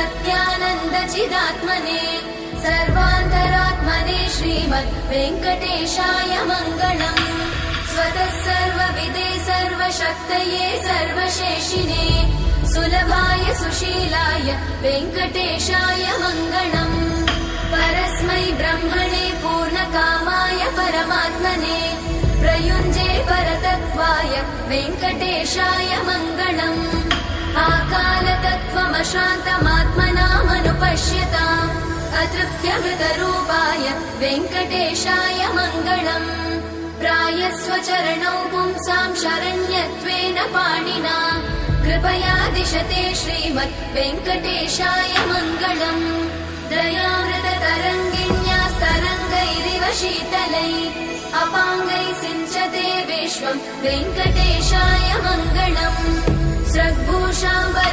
सत्यानन्दचिदात्मने सर्वान्तरात्मने श्रीमद् वेङ्कटेशाय मङ्गलम्। स्वतः सर्वविदे सर्वशक्तये सर्वशेषिने सुलभाय सुशीलाय वेङ्कटेशाय मङ्गलम्। परस्मै ब्रह्मणे पूर्णकामाय परमात्मने प्रयुञ्जे परतत्त्वाय वेङ्कटेशाय मङ्गलम्। आकालतत्त्वमशान्तमात्मनामनुपश्यताम् अतृप्त्यमृतरूपाय वेङ्कटेशाय मङ्गलम्। प्रायस्वचरणौ पुंसां शरण्यत्वेन पाणिना कृपया दिशते श्रीमद् वेङ्कटेशाय मङ्गलम्। दयामृततरङ्गिण्यास्तरङ्गैरिव शीतलै अपाङ्गैः सिञ्चते विश्वं वेङ्कटेशाय मङ्गलम्। स्रग्भूषाम्बर